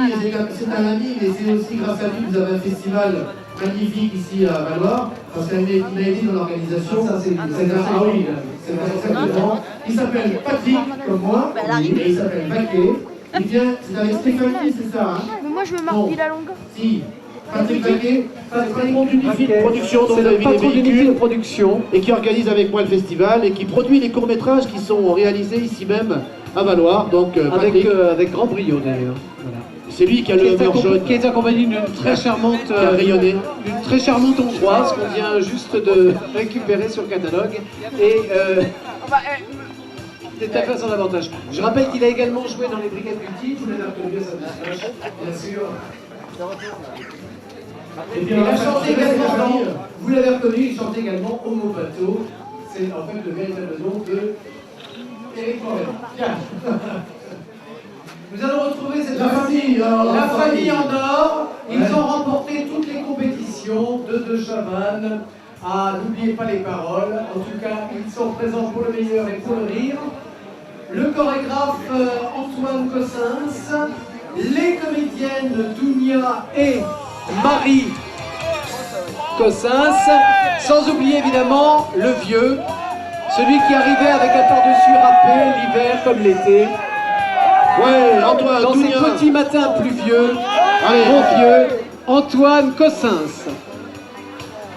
c'est un ami, mais c'est aussi grâce à lui que vous avez un festival magnifique ici à Valoir, parce qu'il m'a aidé dans l'organisation. Ça, c'est oui, c'est exactement. Il s'appelle Patrick, comme moi, et il s'appelle Vaquet. Il vient, c'est avec Stéphanie, c'est ça, hein? Mais moi, je me marque la longue. Si. Patrick Vaquet, patron d'Unifil Production, dont c'est vous le avez patron des d'Unifil véhicules, Production. et qui organise avec moi le festival, et qui produit les courts-métrages qui sont réalisés ici même à Valoir. Donc, Avec grand brio d'ailleurs. Voilà. C'est lui qui a le mur jaune. Qui est accompagné d'une très charmante, rayonné. D'une très charmante hongroise qu'on vient juste de récupérer sur le catalogue. Et c'est à fait son avantage. Je rappelle qu'il a également joué dans les Brigades Multi. Vous l'avez reconnu à sa moustache, bien sûr. Et puis, il a chanté également, vous l'avez reconnu, il chante également Homo Pato. C'est en fait le véritable nom de Éric Morel. Bien. Nous allons retrouver cette famille en or. Ils ont remporté toutes les compétitions de chavannes. Ah, n'oubliez pas les paroles. En tout cas, ils sont présents pour le meilleur et pour le rire. Le chorégraphe Antoine Cossens, les comédiennes Dounia et Marie Cossens, sans oublier évidemment le vieux, celui qui arrivait avec un par-dessus râpé l'hiver comme l'été. Ouais, Antoine, dans Dounia. ces petits matins pluvieux, Allez, mon vieux, Antoine Cossens.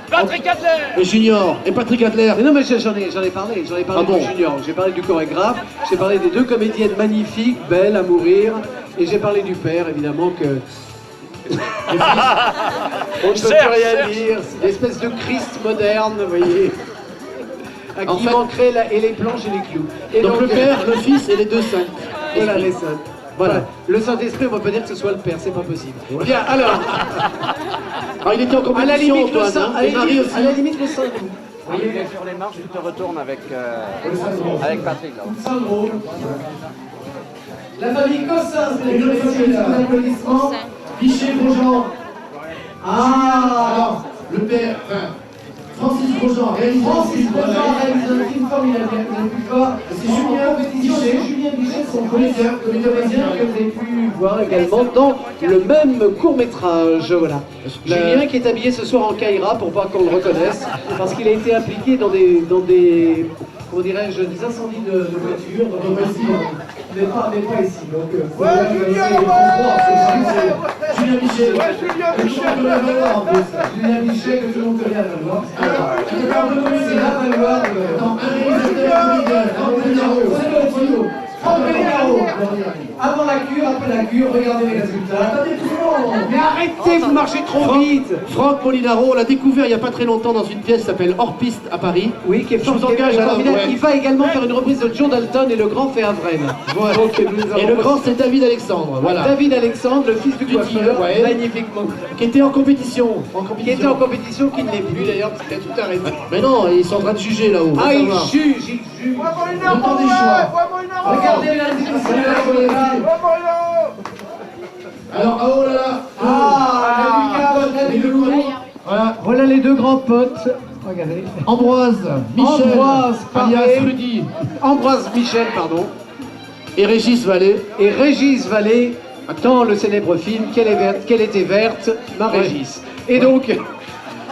Patrick Adler. Et Junior, et Patrick Adler. Mais non, mais j'en ai parlé bon. du Junior, j'ai parlé du chorégraphe, j'ai parlé des deux comédiennes magnifiques, belles à mourir, et j'ai parlé du père, évidemment, que... on ne peut plus rien dire, c'est une espèce de Christ moderne, vous voyez, à qui manquerait et les planches et les clous. Et donc le père, le fils et les deux saints. Voilà, les saints. Voilà. Le Saint-Esprit, on ne va pas dire que ce soit le père, c'est pas possible. Bien, alors... Alors il était en compétition, à la limite, Antoine, hein, et Marie aussi. À la limite, le Saint-Esprit. Oui, il est sur les marches, tu te retournes avec Patrick là. Syndrome. La famille Cossens, les deux applaudissements. Michel Grosjean. Ah, Alors, le père, Francis Grosjean réalise un film formidable, vous avez pu voir. C'est Julien Bichet, son comédien que vous avez pu voir également dans le même court-métrage. Voilà. Julien qui est habillé ce soir en Kaira pour pas qu'on le reconnaisse, parce qu'il a été impliqué dans des comment dirais-je, des incendies de voitures, mais pas ici. Donc, Julien Michel. Julien Bichet que tout le monde connaît à Valoir. C'est la Valoir. Avant la cure, après la cure, regardez les résultats. Mais arrêtez, vous marchez trop vite. Franck Molinaro, on l'a découvert il n'y a pas très longtemps dans une pièce qui s'appelle Hors Piste à Paris. Oui, qui est formidable. Il va également faire une reprise de Joe Dalton et le grand fait Avren. Voilà. Et le grand, c'est David Alexandre. Voilà. David Alexandre, le fils du coiffeur, ouais. magnifiquement. Qui était en compétition. Qui était en compétition, qui ne l'est plus d'ailleurs, parce qu'il a tout arrêté. Mais non, ils sont en train de juger là-haut. Ah, il juge. Le temps des choix. Regardez la Alors, oh là là. Voilà les deux grands potes. Regardez. Ambroise, Michel, Ambroise, alias Rudy. Ambroise Michel, pardon. Et Régis Vallée. Et Régis Vallée, dans le célèbre film Qu'elle était verte, ma Régis. Et donc...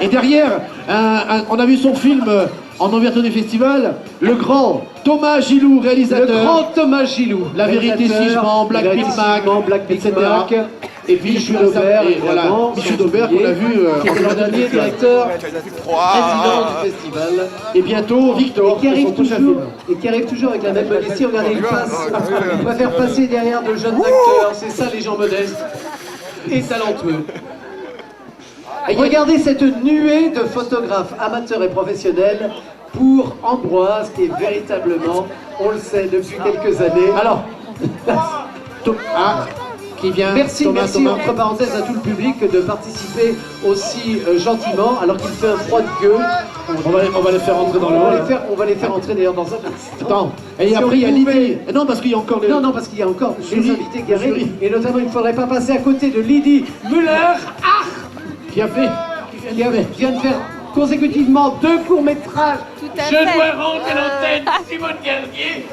Et derrière, on a vu son film en ouverture du festival, le grand Thomas Gilou, réalisateur. Le grand Thomas Gilou. La vérité si je mens, Black Big Mac, etc. Et puis Michel Daubert, voilà, Michel Daubert qu'on a vu qui est le dernier directeur président du festival. Et bientôt Victor, qui arrive toujours avec la même modestie. Regardez, il préfère passer derrière de jeunes acteurs. C'est ça les gens modestes et talentueux. Et regardez cette nuée de photographes amateurs et professionnels pour Ambroise, qui est véritablement, on le sait depuis quelques années. Alors, qui vient. Merci, Thomas. entre parenthèses, à tout le public de participer aussi gentiment, alors qu'il fait un froid de gueule. On va les faire entrer dans le hall. On va les faire entrer d'ailleurs dans un instant. Attends, et après il y a Lydie. Non, parce qu'il y a encore Non, parce qu'il y a encore des invités garés. Et notamment, il ne faudrait pas passer à côté de Lydie Müller, qui vient de faire consécutivement 2 courts-métrages. Je dois rendre l'antenne, Simone Garnier.